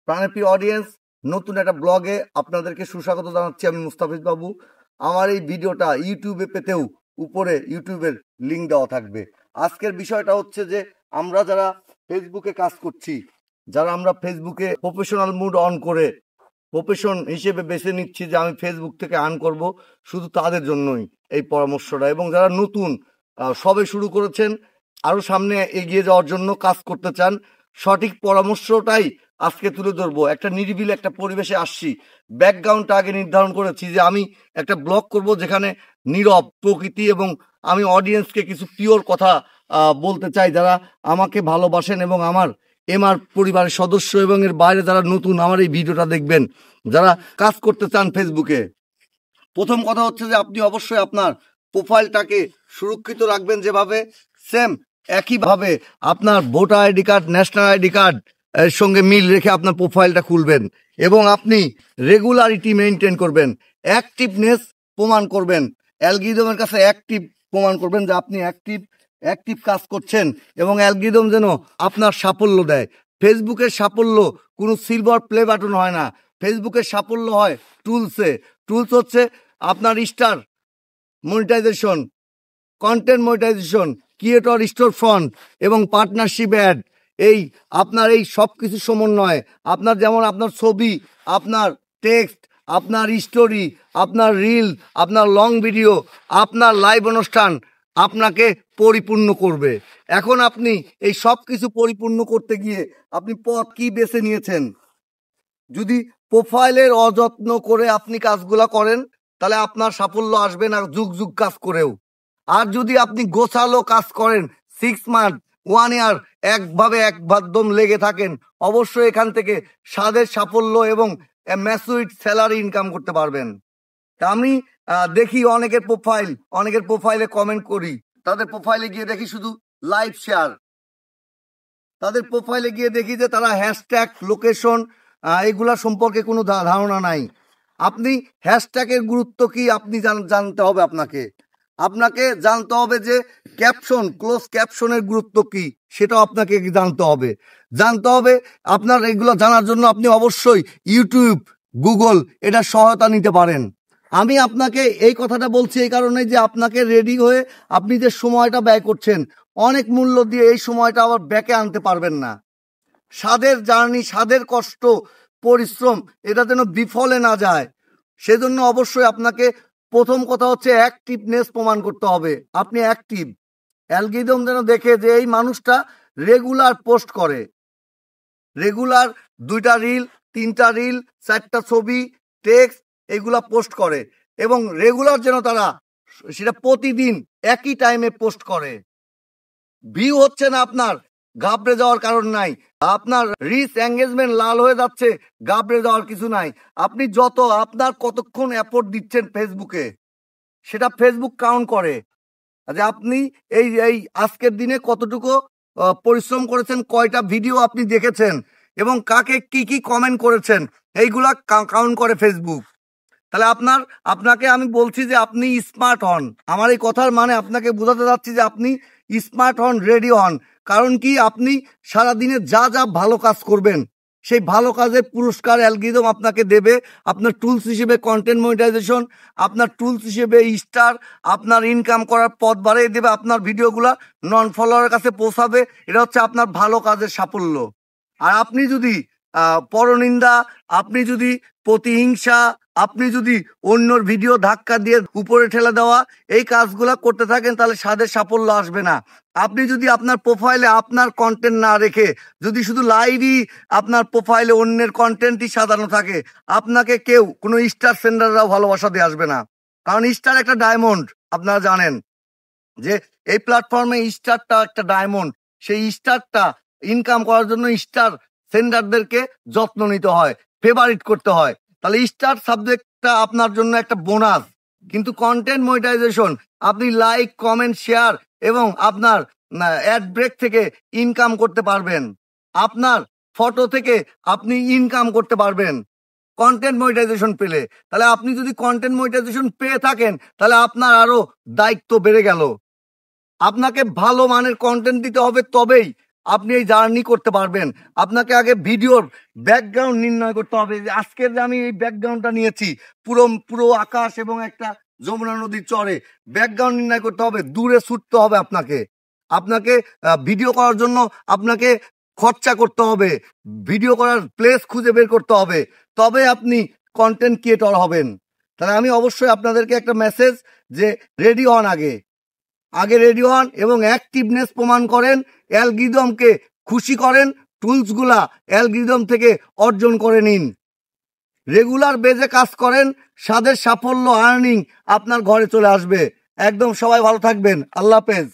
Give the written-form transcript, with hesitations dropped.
প্রাণপ্রিয় অডিয়েন্স, নতুন একটা ব্লগে আপনাদেরকে সুস্বাগত জানাচ্ছি। আমি মুস্তাফিজ বাবু। আমার এই ভিডিওটা ইউটিউবে পেতেও উপরে ইউটিউবের লিঙ্ক দেওয়া থাকবে। আজকের বিষয়টা হচ্ছে যে আমরা যারা ফেসবুকে কাজ করছি, যারা আমরা ফেসবুকে প্রফেশনাল মুড অন করে প্রফেশন হিসেবে বেছে নিচ্ছি যে আমি ফেসবুক থেকে আর্ন করব, শুধু তাদের জন্যই এই পরামর্শটা। এবং যারা নতুন সবে শুরু করেছেন, আরও সামনে এগিয়ে যাওয়ার জন্য কাজ করতে চান, সঠিক পরামর্শটাই আজকে তুলে ধরবো। একটা নিরিবিলি একটা পরিবেশে আসছি, ব্যাকগ্রাউন্ডটা আগে নির্ধারণ করেছি যে আমি একটা ব্লগ করব যেখানে নীরব প্রকৃতি, এবং আমি অডিয়েন্সকে কিছু পিওর কথা বলতে চাই, যারা আমাকে ভালোবাসেন এবং আমার এমআর পরিবারের সদস্য এবং এর বাইরে যারা নতুন আমার এই ভিডিওটা দেখবেন, যারা কাজ করতে চান ফেসবুকে। প্রথম কথা হচ্ছে যে আপনি অবশ্যই আপনার প্রোফাইলটাকে সুরক্ষিত রাখবেন, যেভাবে সেম একইভাবে আপনার voter ID card, national ID card এর সঙ্গে মিল রেখে আপনার প্রোফাইলটা খুলবেন এবং আপনি রেগুলারিটি মেনটেন করবেন, অ্যাক্টিভনেস প্রমাণ করবেন, অ্যালগরিদমের কাছে অ্যাক্টিভ প্রমাণ করবেন যে আপনি অ্যাক্টিভ কাজ করছেন এবং অ্যালগরিদম যেন আপনার সাফল্য দেয়। ফেসবুকের সাফল্য কোনো সিলভার প্লে বাটন হয় না, ফেসবুকের সাফল্য হয় টুলসে। টুলস হচ্ছে আপনার star monetization, content monetization, creator store front এবং পার্টনারশিপ অ্যাড। এই আপনার এই সব কিছু সমন্বয়, আপনার যেমন আপনার ছবি, আপনার টেক্সট, আপনার স্টোরি, আপনার রিল, আপনার লং ভিডিও, আপনার লাইভ অনুষ্ঠান আপনাকে পরিপূর্ণ করবে। এখন আপনি এই সব কিছু পরিপূর্ণ করতে গিয়ে আপনি পথ কি বেছে নিয়েছেন? যদি প্রোফাইলের অযত্ন করে আপনি কাজগুলা করেন, তাহলে আপনার সাফল্য আসবে না যুগ যুগ কাজ করেও। আর যদি আপনি গোছালো কাজ করেন, 6 মান্থ 1 ইয়ার একদম লেগে থাকেন, অবশ্যই এখান থেকে স্বাদের সাফল্য এবং ম্যাসুইড স্যালারি ইনকাম করতে পারবেন। তা আমি দেখি অনেকের প্রোফাইলে কমেন্ট করি, তাদের প্রোফাইলে গিয়ে দেখি শুধু লাইভ শেয়ার, তাদের প্রোফাইলে গিয়ে দেখি যে তারা হ্যাশট্যাগ, লোকেশন এগুলা সম্পর্কে কোনো ধারণা নাই। আপনি হ্যাশট্যাগের গুরুত্ব কি আপনি জানতে হবে। আপনাকে জানতে হবে যে ক্যাপশন, ক্লোজ ক্যাপশনের গুরুত্ব কি, সেটাও আপনাকে জানতে হবে। আপনার এগুলো জানার জন্য আপনি অবশ্যই ইউটিউব, গুগল এটা সহায়তা নিতে পারেন। আমি আপনাকে এই কথাটা বলছি এই কারণে যে আপনাকে রেডি হয়ে আপনি যে সময়টা ব্যয় করছেন, অনেক মূল্য দিয়ে এই সময়টা আবার ব্যাকে আনতে পারবেন না। স্বাদের জার্নি, স্বাদের কষ্ট, পরিশ্রম এটা যেন বিফলে না যায়, সেজন্য অবশ্যই আপনাকে প্রথম কথা হচ্ছে অ্যাক্টিভনেস প্রমাণ করতে হবে। আপনি অ্যাক্টিভ, অ্যালগরিদম যেন দেখে যে এই মানুষটা রেগুলার পোস্ট করে, রেগুলার 2টা রিল, 3টা রিল, 4টা ছবি, টেক্সট এগুলা পোস্ট করে, এবং রেগুলার যেন তারা সেটা প্রতিদিন একই টাইমে পোস্ট করে। ভিউ হচ্ছে না আপনার, ঘাবড়ে যাওয়ার কারণ নাই। আপনার রিচ এঙ্গেজমেন্ট লাল হয়ে যাচ্ছে, ঘাবড়ে যাওয়ার কিছু নাই। আপনি আপনার কতক্ষণ এফোর্ট দিচ্ছেন ফেসবুকে, সেটা ফেসবুক কাউন্ট করে যে আপনি এই আজকের দিনে কতটুকু পরিশ্রম করেছেন, কয়টা ভিডিও আপনি দেখেছেন এবং কাকে কি কমেন্ট করেছেন, এইগুলা কাউন্ট করে ফেসবুক। তাহলে আপনাকে আমি বলছি যে আপনি স্মার্ট হন। আমার এই কথার মানে আপনাকে বোঝাতে যাচ্ছি যে আপনি স্মার্ট হন, রেডি হন। কারণ কি, আপনি সারাদিনে যা ভালো কাজ করবেন, সেই ভালো কাজের পুরস্কার অ্যালগরিদম আপনাকে দেবে। আপনার টুলস হিসেবে কন্টেন্ট মনিটাইজেশন, আপনার টুলস হিসেবে স্টার, আপনার ইনকাম করার পথ বাড়িয়ে দেবে, আপনার ভিডিওগুলা নন ফলোয়ারের কাছে পৌঁছাবে। এটা হচ্ছে আপনার ভালো কাজের সাফল্য। আর আপনি যদি পরনিন্দা, আপনি যদি প্রতিহিংসা, আপনি যদি অন্যর ভিডিও ধাক্কা দিয়ে উপরে ঠেলে দেওয়া, এই কাজগুলা করতে থাকেন, তাহলে স্বাদের সাফল্য আসবে না। আপনি যদি আপনার প্রোফাইলে আপনার কন্টেন্ট না রেখে যদি শুধু লাইভই আপনার প্রোফাইলে অন্যের কন্টেন্টই সাজানো থাকে, আপনাকে কেউ কোনো স্টার সেন্ডাররাও ভালোবাসা দিয়ে আসবে না। কারণ স্টার একটা ডায়মন্ড, আপনারা জানেন যে এই প্ল্যাটফর্মে স্টারটা একটা ডায়মন্ড। সেই স্টারটা ইনকাম করার জন্য স্টার সেন্ডারদেরকে যত্ন নিতে হয়, ফেভারিট করতে হয়। তাহলে স্টার সাবজেক্টটা আপনার জন্য একটা বোনাস। কিন্তু কন্টেন্ট মনিটাইজেশন, আপনি লাইক, কমেন্ট, শেয়ার এবং আপনার অ্যাড ব্রেক থেকে ইনকাম করতে পারবেন। আপনার ফটো থেকে আপনি ইনকাম করতে পারবেন কন্টেন্ট মনিটাইজেশন পেলে। তাহলে আপনি যদি কন্টেন্ট মনিটাইজেশন পেয়ে থাকেন, তাহলে আপনার আরো দায়িত্ব বেড়ে গেল। আপনাকে ভালো মানের কন্টেন্ট দিতে হবে, তবেই আপনি এই জার্নি করতে পারবেন। আপনাকে আগে ভিডিওর ব্যাকগ্রাউন্ড নির্ণয় করতে হবে। যে আজকের যে আমি এই ব্যাকগ্রাউন্ডটা নিয়েছি, পুরো পুরো আকাশ এবং একটা যমুনা নদীর চরে, ব্যাকগ্রাউন্ড নির্ণয় করতে হবে, দূরে ছুটতে হবে। আপনাকে ভিডিও করার জন্য আপনাকে খরচা করতে হবে, ভিডিও করার প্লেস খুঁজে বের করতে হবে, তবে আপনি কন্টেন্ট ক্রিয়েটর হবেন। তাহলে আমি অবশ্যই আপনাদেরকে একটা মেসেজ, যে রেডি হন, আগে রেডি হন এবং অ্যাক্টিভনেস প্রমাণ করেন, অ্যালগরিদমকে খুশি করেন, টুলসগুলা অ্যালগরিদম থেকে অর্জন করে নিন, রেগুলার বেজে কাজ করেন, সাথে সাফল্য আর্নিং আপনার ঘরে চলে আসবে। একদম সবাই ভালো থাকবেন, আল্লাহ হাফেজ।